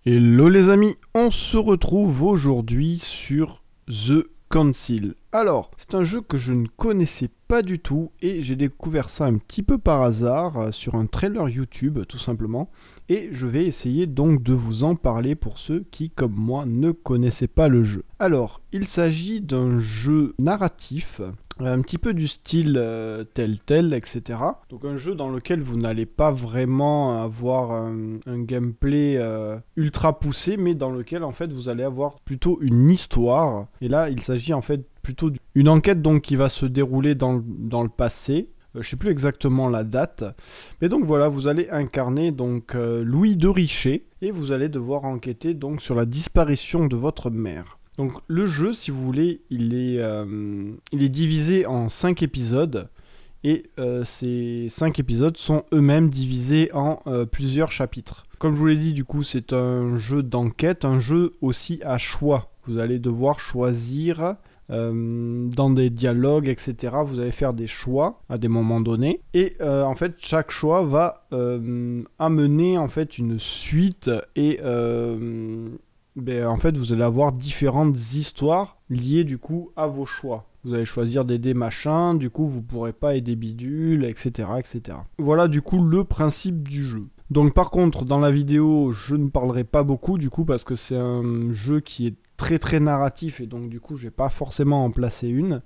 Hello les amis, on se retrouve aujourd'hui sur The Council. Alors, c'est un jeu que je ne connaissais pas du tout et j'ai découvert ça un petit peu par hasard sur un trailer YouTube tout simplement. Et je vais essayer donc de vous en parler pour ceux qui, comme moi, ne connaissaient pas le jeu. Alors, il s'agit d'un jeu narratif, un petit peu du style Telltale, etc. Donc un jeu dans lequel vous n'allez pas vraiment avoir un gameplay ultra poussé, mais dans lequel en fait vous allez avoir plutôt une histoire. Et là, il s'agit en fait plutôt d'une enquête donc qui va se dérouler dans le passé. Je sais plus exactement la date, mais donc voilà, vous allez incarner donc Louis de Richet et vous allez devoir enquêter donc sur la disparition de votre mère. Donc le jeu, si vous voulez, il est divisé en 5 épisodes et ces 5 épisodes sont eux-mêmes divisés en plusieurs chapitres. Comme je vous l'ai dit, du coup, c'est un jeu d'enquête, un jeu aussi à choix. Vous allez devoir choisir dans des dialogues, etc. Vous allez faire des choix à des moments donnés et en fait chaque choix va amener en fait une suite et en fait vous allez avoir différentes histoires liées du coup à vos choix. Vous allez choisir des machins, du coup vous pourrez pas aider bidule, etc., etc. Voilà du coup le principe du jeu. Donc par contre dans la vidéo je ne parlerai pas beaucoup du coup parce que c'est un jeu qui est très narratif et donc du coup je vais pas forcément en placer une.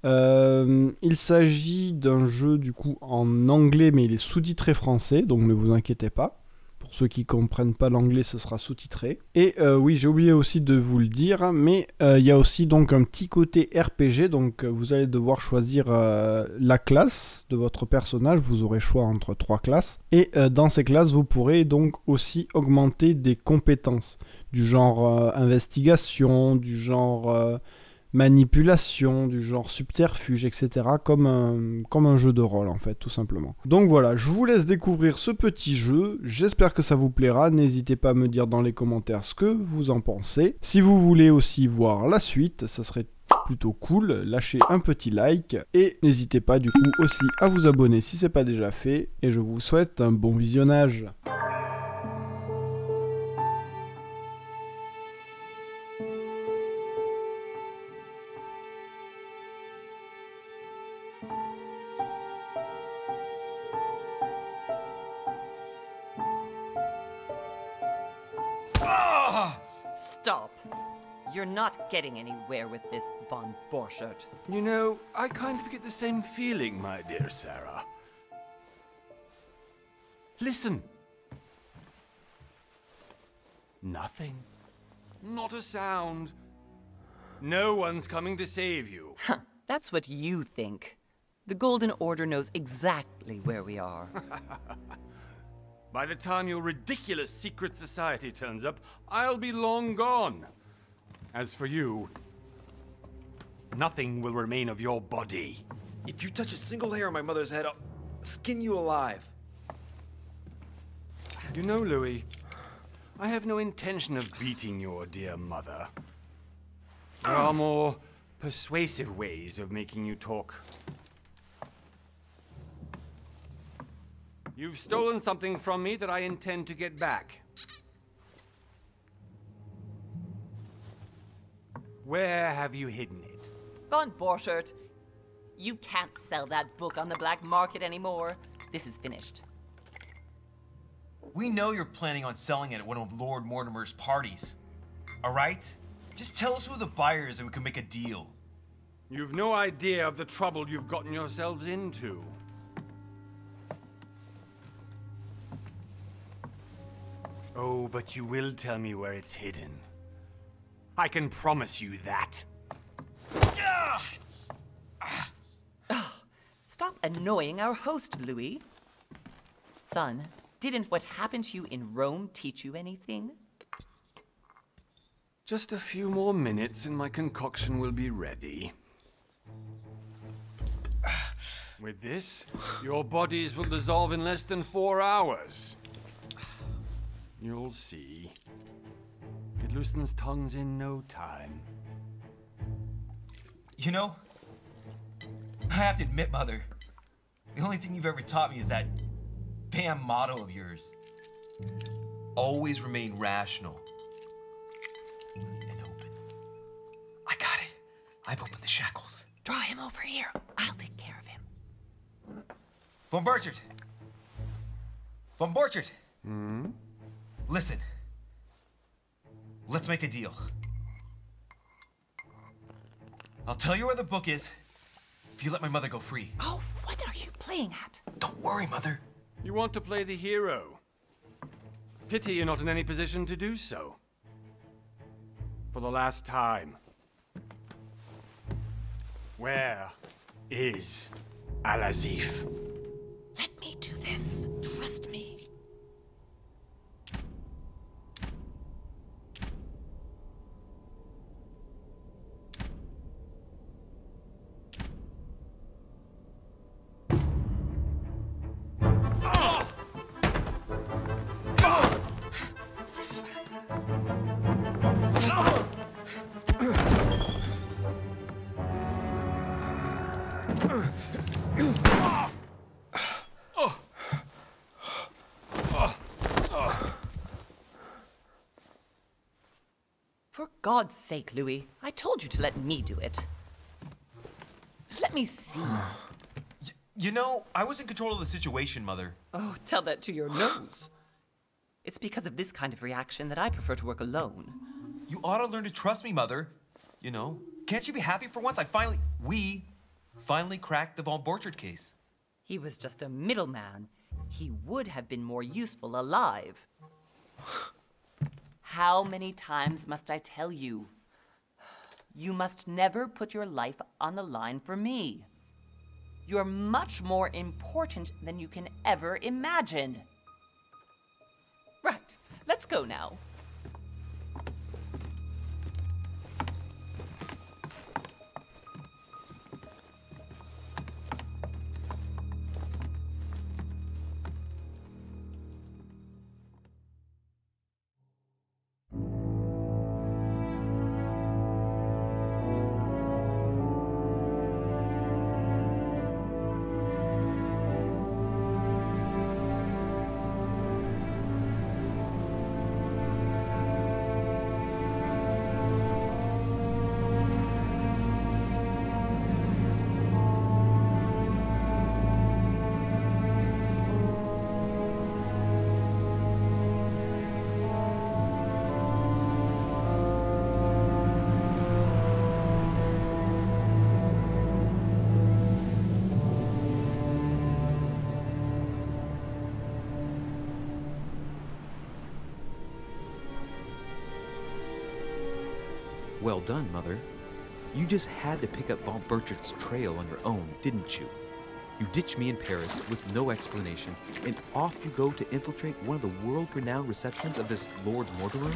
Il s'agit d'un jeu du coup en anglais mais il est sous-titré français donc ne vous inquiétez pas. Pour ceux qui comprennent pas l'anglais ce sera sous-titré. Et oui j'ai oublié aussi de vous le dire mais il y a aussi donc un petit côté RPG donc vous allez devoir choisir la classe de votre personnage. Vous aurez choix entre 3 classes et dans ces classes vous pourrez donc aussi augmenter des compétences du genre investigation, du genre manipulation, du genre subterfuge, etc. Comme un jeu de rôle en fait, tout simplement. Donc voilà, je vous laisse découvrir ce petit jeu, j'espère que ça vous plaira, n'hésitez pas à me dire dans les commentaires ce que vous en pensez. Si vous voulez aussi voir la suite, ça serait plutôt cool, lâchez un petit like et n'hésitez pas du coup aussi à vous abonner si c'est pas déjà fait et je vous souhaite un bon visionnage. Stop. You're not getting anywhere with this, Von Borchardt. You know, I kind of get the same feeling, my dear Sarah. Listen. Nothing. Not a sound. No one's coming to save you. That's what you think. The Golden Order knows exactly where we are. By the time your ridiculous secret society turns up, I'll be long gone. As for you, nothing will remain of your body. If you touch a single hair on my mother's head, I'll skin you alive. You know, Louis, I have no intention of beating your dear mother. There are more persuasive ways of making you talk. You've stolen something from me that I intend to get back. Where have you hidden it? Von Borchardt, you can't sell that book on the black market anymore. This is finished. We know you're planning on selling it at one of Lord Mortimer's parties. All right? Just tell us who the buyer is and we can make a deal. You've no idea of the trouble you've gotten yourselves into. Oh, but you will tell me where it's hidden. I can promise you that. Stop annoying our host, Louis. Son, didn't what happened to you in Rome teach you anything? Just a few more minutes and my concoction will be ready. With this, your bodies will dissolve in less than 4 hours. You'll see. It loosens tongues in no time. You know, I have to admit, Mother, the only thing you've ever taught me is that damn motto of yours. always remain rational. And open. I got it. I've opened the shackles. Draw him over here. I'll take care of him. Von Burchard. Von Burchard. Listen. Let's make a deal. I'll tell you where the book is if you let my mother go free. Oh, what are you playing at? Don't worry, Mother. You want to play the hero? Pity you're not in any position to do so. For the last time. Where is Al-Azif? Let me do this. Trust me. For God's sake, Louis, I told you to let me do it. Let me see. You know, I was in control of the situation, Mother. Oh, tell that to your nose. It's because of this kind of reaction that I prefer to work alone. You ought to learn to trust me, Mother. You know, can't you be happy for once? We finally cracked the Von Burchard case. He was just a middleman. He would have been more useful alive. How many times must I tell you? You must never put your life on the line for me. You're much more important than you can ever imagine. Right, let's go now. Well done, Mother. You just had to pick up Von Burchard's trail on your own, didn't you? You ditched me in Paris with no explanation, and off you go to infiltrate one of the world-renowned receptions of this Lord Mortimer?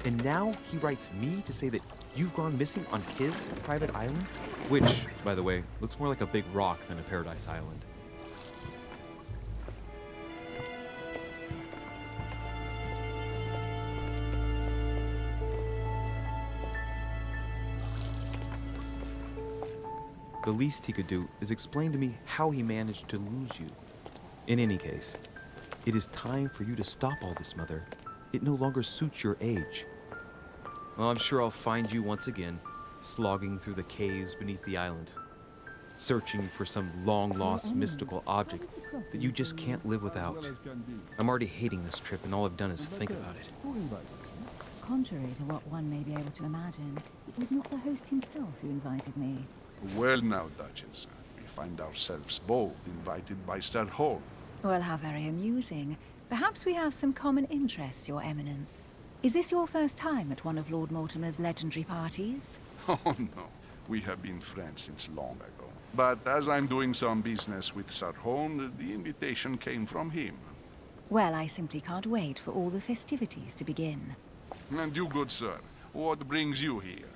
And now he writes me to say that you've gone missing on his private island? Which, by the way, looks more like a big rock than a paradise island. The least he could do is explain to me how he managed to lose you. In any case, it is time for you to stop all this, Mother. It no longer suits your age. Well, I'm sure I'll find you once again, slogging through the caves beneath the island, searching for some long-lost mystical object that you just can't live without. I'm already hating this trip, and all I've done is think about it. Contrary to what one may be able to imagine, it was not the host himself who invited me. Well now, Duchess, we find ourselves both invited by Sir Holm. Well, how very amusing. Perhaps we have some common interests, Your Eminence. Is this your first time at one of Lord Mortimer's legendary parties? Oh no, we have been friends since long ago. But as I'm doing some business with Sir Holm, the invitation came from him. Well, I simply can't wait for all the festivities to begin. And you, good sir, what brings you here?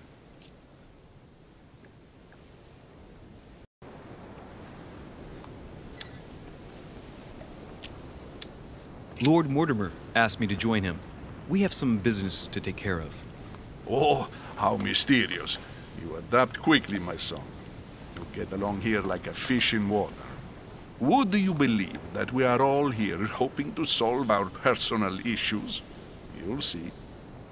Lord Mortimer asked me to join him. We have some business to take care of. Oh, how mysterious. You adapt quickly, my son. You get along here like a fish in water. Would you believe that we are all here hoping to solve our personal issues? You'll see.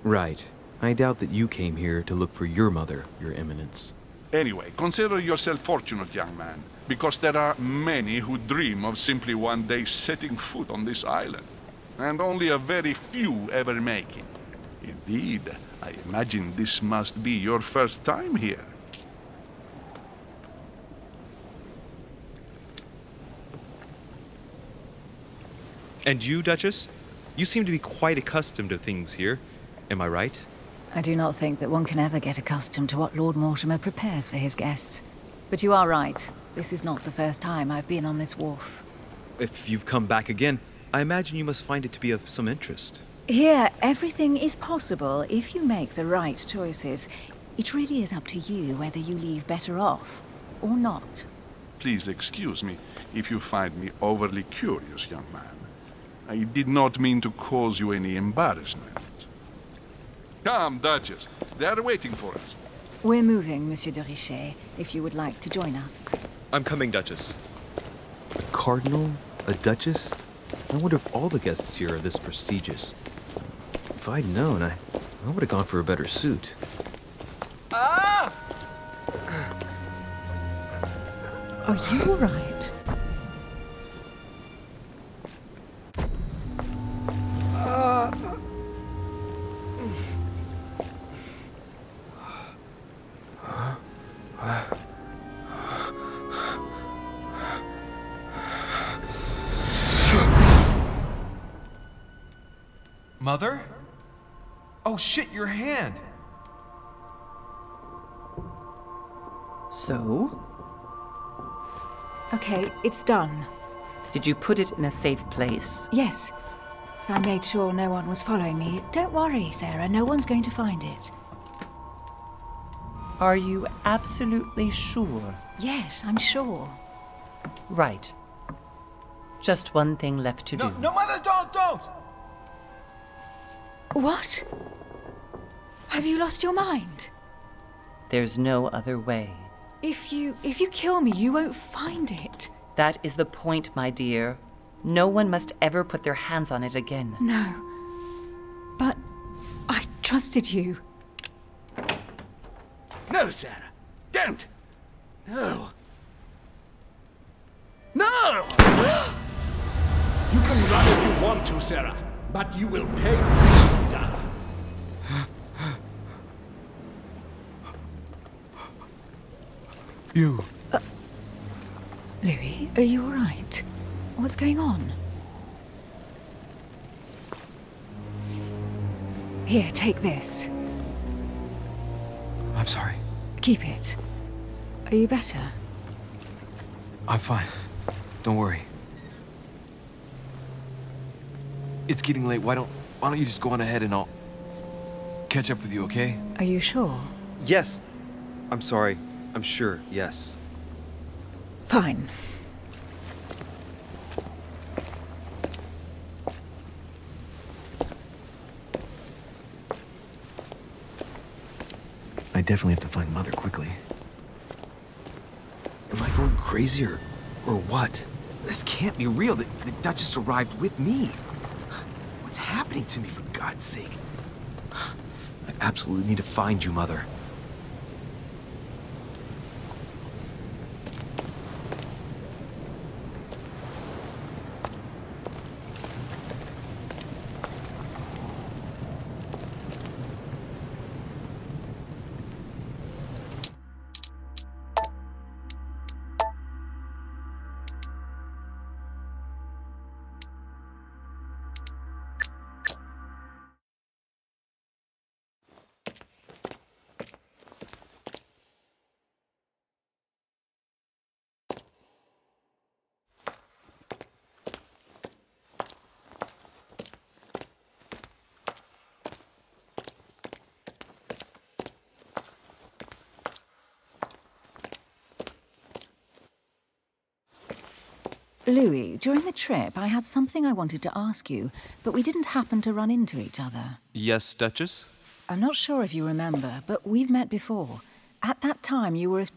Right. I doubt that you came here to look for your mother, Your Eminence. Anyway, consider yourself fortunate, young man, because there are many who dream of simply one day setting foot on this island, and only a very few ever make it. Indeed, I imagine this must be your first time here. And you, Duchess? You seem to be quite accustomed to things here. Am I right? I do not think that one can ever get accustomed to what Lord Mortimer prepares for his guests. But you are right. This is not the first time I've been on this wharf. If you've come back again, I imagine you must find it to be of some interest. Here, everything is possible if you make the right choices. It really is up to you whether you leave better off or not. Please excuse me if you find me overly curious, young man. I did not mean to cause you any embarrassment. Come, Duchess. They are waiting for us. We're moving, Monsieur de Richet, if you would like to join us. I'm coming, Duchess. A cardinal? A duchess? I wonder if all the guests here are this prestigious. If I'd known, I would have gone for a better suit. Are you all right? Mother? Oh shit, your hand! So? Okay, it's done. Did you put it in a safe place? Yes. I made sure no one was following me. Don't worry, Sarah. No one's going to find it. Are you absolutely sure? Yes, I'm sure. Right. Just one thing left to do. No, Mother, don't! What? Have you lost your mind? There's no other way. If you kill me, you won't find it. That is the point, my dear. No one must ever put their hands on it again. No. But I trusted you. No, Sarah. Don't. No. No! You can run if you want to, Sarah, but you will pay for it. You. Louis, are you all right? What's going on? Here, take this. I'm sorry. Keep it. Are you better? I'm fine. Don't worry. It's getting late. Why don't you just go on ahead and I'll catch up with you, okay? Are you sure? Yes! I'm sorry. I'm sure, yes. Fine. I definitely have to find Mother quickly. Am I going crazy or what? This can't be real. The Duchess arrived with me. What's happening to me, for God's sake? I absolutely need to find you, Mother. Louis, during the trip, I had something I wanted to ask you, but we didn't happen to run into each other. Yes, Duchess? I'm not sure if you remember, but we've met before. At that time, you were of...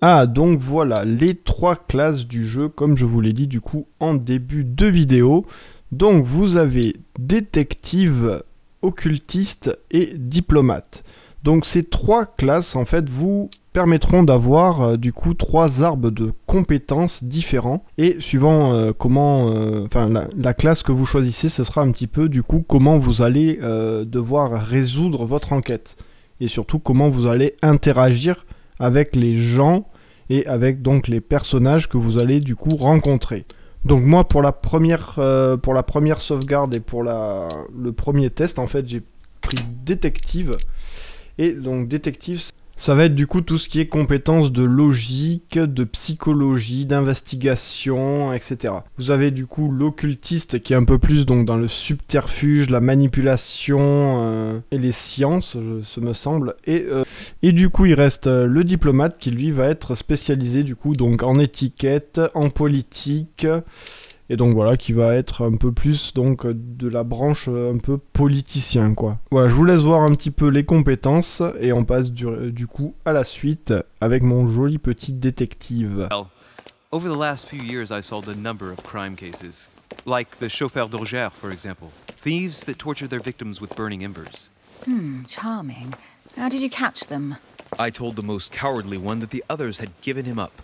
Ah, donc voilà, les trois classes du jeu, comme je vous l'ai dit du coup en début de vidéo. Donc vous avez détective, occultiste et diplomate. Donc ces 3 classes en fait vous permettront d'avoir du coup 3 arbres de compétences différents et suivant la classe que vous choisissez, ce sera un petit peu du coup comment vous allez devoir résoudre votre enquête et surtout comment vous allez interagir avec les gens et avec donc les personnages que vous allez du coup rencontrer. Donc moi pour la première sauvegarde et pour le premier test en fait j'ai pris détective. Et donc détective, ça va être du coup tout ce qui est compétences de logique, de psychologie, d'investigation, etc. Vous avez du coup l'occultiste qui est un peu plus donc dans le subterfuge, la manipulation et les sciences, ce me semble. Et du coup il reste le diplomate qui lui va être spécialisé du coup donc en étiquette, en politique. Et donc voilà, qui va être un peu plus donc de la branche un peu politicien quoi. Voilà, je vous laisse voir un petit peu les compétences et on passe du coup à la suite avec mon joli petit détective. Well, over the last few years I solved a number of crime cases. Like the chauffeur d'Orgère, for example. Thieves that torture their victims with burning embers. Charming. How did you catch them? I told the most cowardly one that the others had given him up.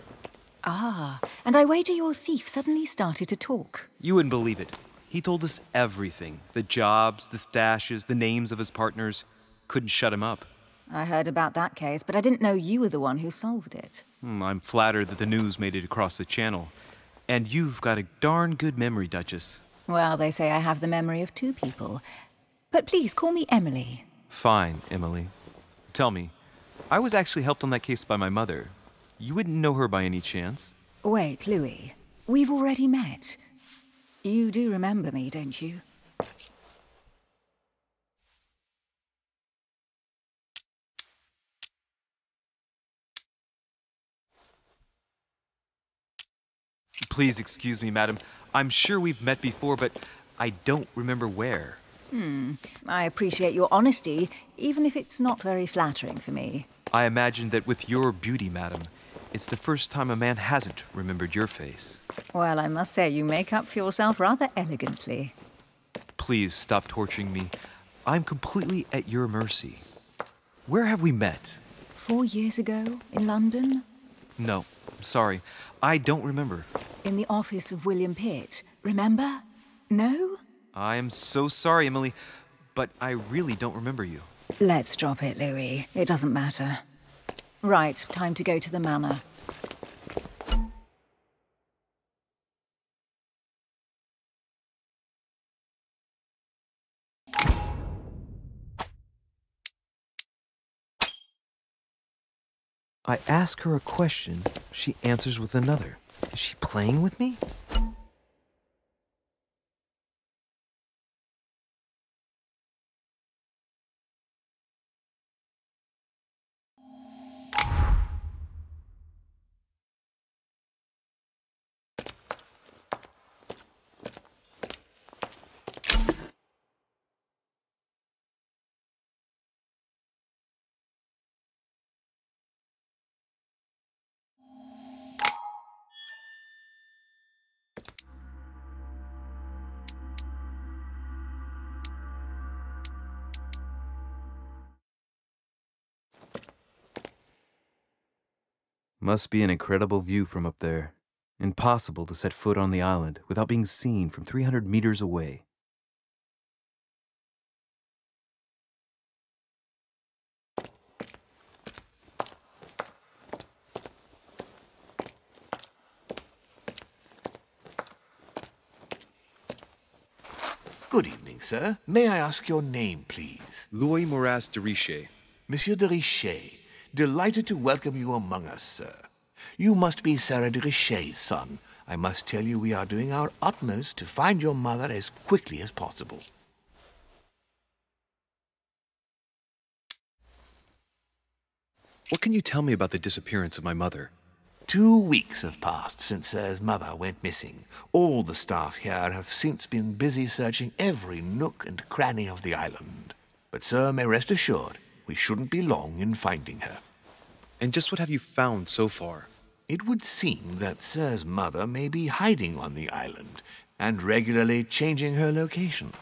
Ah, and I wager your thief suddenly started to talk. You wouldn't believe it. He told us everything. The jobs, the stashes, the names of his partners. Couldn't shut him up. I heard about that case, but I didn't know you were the one who solved it. I'm flattered that the news made it across the channel. And you've got a darn good memory, Duchess. Well, they say I have the memory of 2 people. But please call me Emily. Fine, Emily. Tell me, I was actually helped on that case by my mother. You wouldn't know her by any chance? Wait, Louis. We've already met. You do remember me, don't you? Please excuse me, madam. I'm sure we've met before, but I don't remember where. I appreciate your honesty, even if it's not very flattering for me. I imagine that with your beauty, madam, it's the first time a man hasn't remembered your face. Well, I must say you make up for yourself rather elegantly. Please stop torturing me. I'm completely at your mercy. Where have we met? 4 years ago, in London? No, sorry. I don't remember. In the office of William Pitt, remember? No? I am so sorry, Emily, but I really don't remember you. Let's drop it, Louis. It doesn't matter. Right, time to go to the manor. I ask her a question, she answers with another. Is she playing with me? Must be an incredible view from up there. Impossible to set foot on the island without being seen from 300 meters away. Good evening, sir. May I ask your name, please? Louis Moras de Richet. Monsieur de Richet. Delighted to welcome you among us, sir. You must be Sarah de Richet's son. I must tell you we are doing our utmost to find your mother as quickly as possible. What can you tell me about the disappearance of my mother? 2 weeks have passed since Sir's mother went missing. All the staff here have since been busy searching every nook and cranny of the island. But Sir may rest assured, we shouldn't be long in finding her. And just what have you found so far? It would seem that Sir's mother may be hiding on the island and regularly changing her location.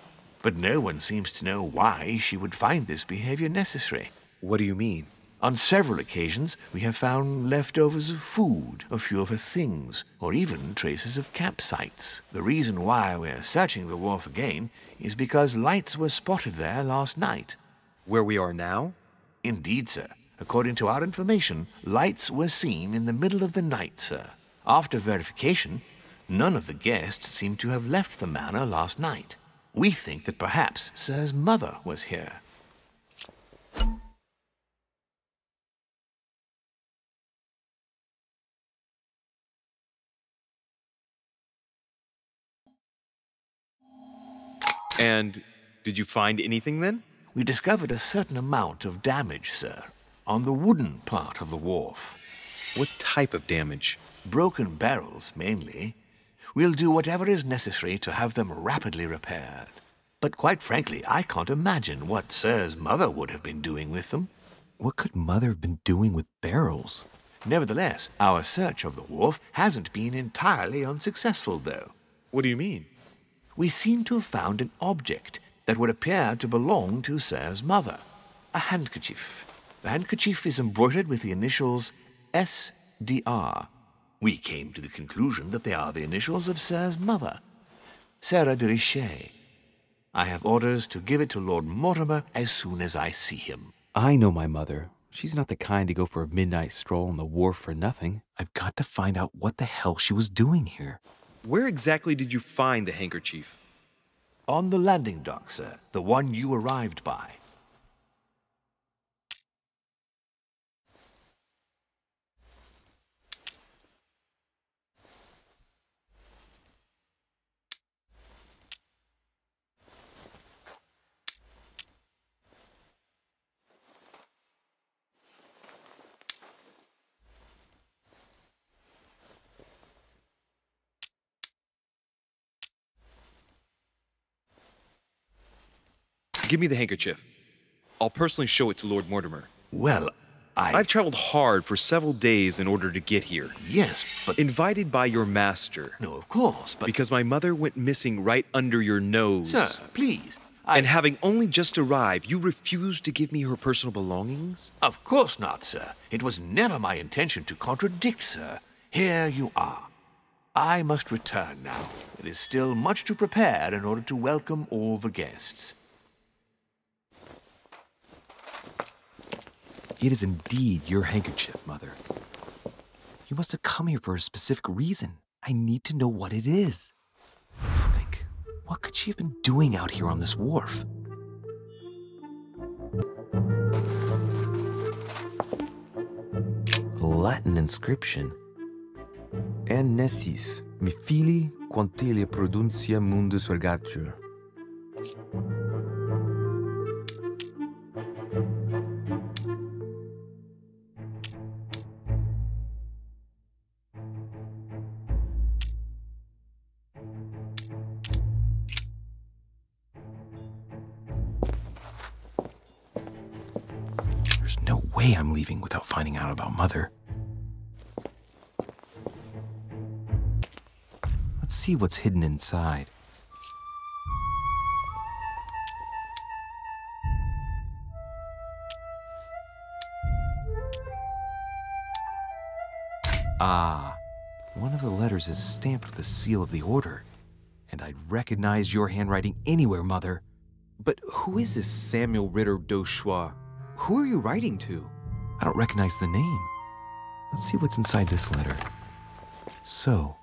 but no one seems to know why she would find this behavior necessary. What do you mean? On several occasions, we have found leftovers of food, a few of her things, or even traces of campsites. The reason why we're searching the wharf again is because lights were spotted there last night. Where we are now? Indeed, sir. According to our information, lights were seen in the middle of the night, sir. After verification, none of the guests seem to have left the manor last night. We think that perhaps Sir's mother was here. And did you find anything then? We discovered a certain amount of damage, sir, on the wooden part of the wharf. What type of damage? Broken barrels, mainly. We'll do whatever is necessary to have them rapidly repaired. But quite frankly, I can't imagine what Sir's mother would have been doing with them. What could Mother have been doing with barrels? Nevertheless, our search of the wharf hasn't been entirely unsuccessful, though. What do you mean? We seem to have found an object that would appear to belong to Sir's mother. A handkerchief. The handkerchief is embroidered with the initials SDR. We came to the conclusion that they are the initials of Sir's mother, Sarah de Richet. I have orders to give it to Lord Mortimer as soon as I see him. I know my mother. She's not the kind to go for a midnight stroll on the wharf for nothing. I've got to find out what the hell she was doing here. Where exactly did you find the handkerchief? On the landing dock, sir. The one you arrived by. Give me the handkerchief. I'll personally show it to Lord Mortimer. Well, I've traveled hard for several days in order to get here. Yes, but... Invited by your master. No, of course, but... Because my mother went missing right under your nose. Sir, please. And having only just arrived, you refused to give me her personal belongings? Of course not, sir. It was never my intention to contradict, sir. Here you are. I must return now. It is still much to prepare in order to welcome all the guests. It is indeed your handkerchief, Mother. You must have come here for a specific reason. I need to know what it is. Let's think. What could she have been doing out here on this wharf? A Latin inscription. En nessis, mi fili, quantilia produncia mundus ergatur. There's no way I'm leaving without finding out about Mother. Let's see what's hidden inside. Ah, one of the letters is stamped with the seal of the order. And I'd recognize your handwriting anywhere, Mother. But who is this Samuel Ritter d'Auchois? Who are you writing to? I don't recognize the name. Let's see what's inside this letter. So...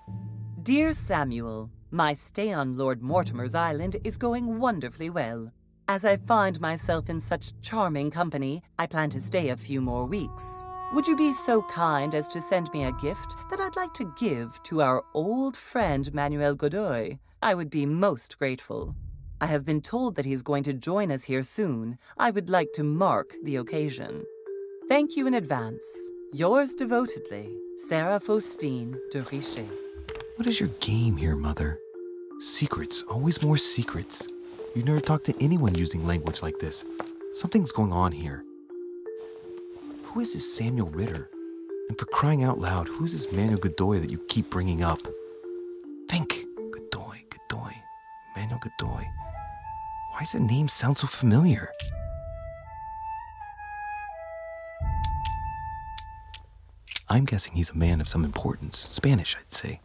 Dear Samuel, my stay on Lord Mortimer's island is going wonderfully well. As I find myself in such charming company, I plan to stay a few more weeks. Would you be so kind as to send me a gift that I'd like to give to our old friend Manuel Godoy? I would be most grateful. I have been told that he's going to join us here soon. I would like to mark the occasion. Thank you in advance. Yours devotedly, Sarah Faustine de Richet. What is your game here, Mother? Secrets, always more secrets. You never talk to anyone using language like this. Something's going on here. Who is this Samuel Ritter? And for crying out loud, who is this Manuel Godoy that you keep bringing up? Think. Godoy. Manuel Godoy. Why Why does the name sound so familiar? I'm guessing he's a man of some importance. Spanish, I'd say.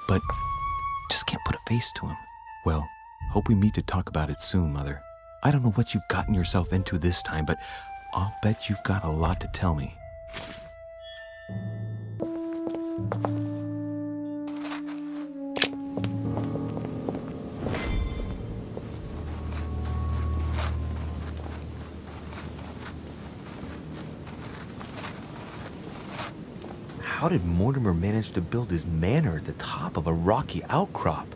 But just can't put a face to him. Well, hope we meet to talk about it soon, Mother. I don't know what you've gotten yourself into this time, but I'll bet you've got a lot to tell me. How did Mortimer manage to build his manor at the top of a rocky outcrop?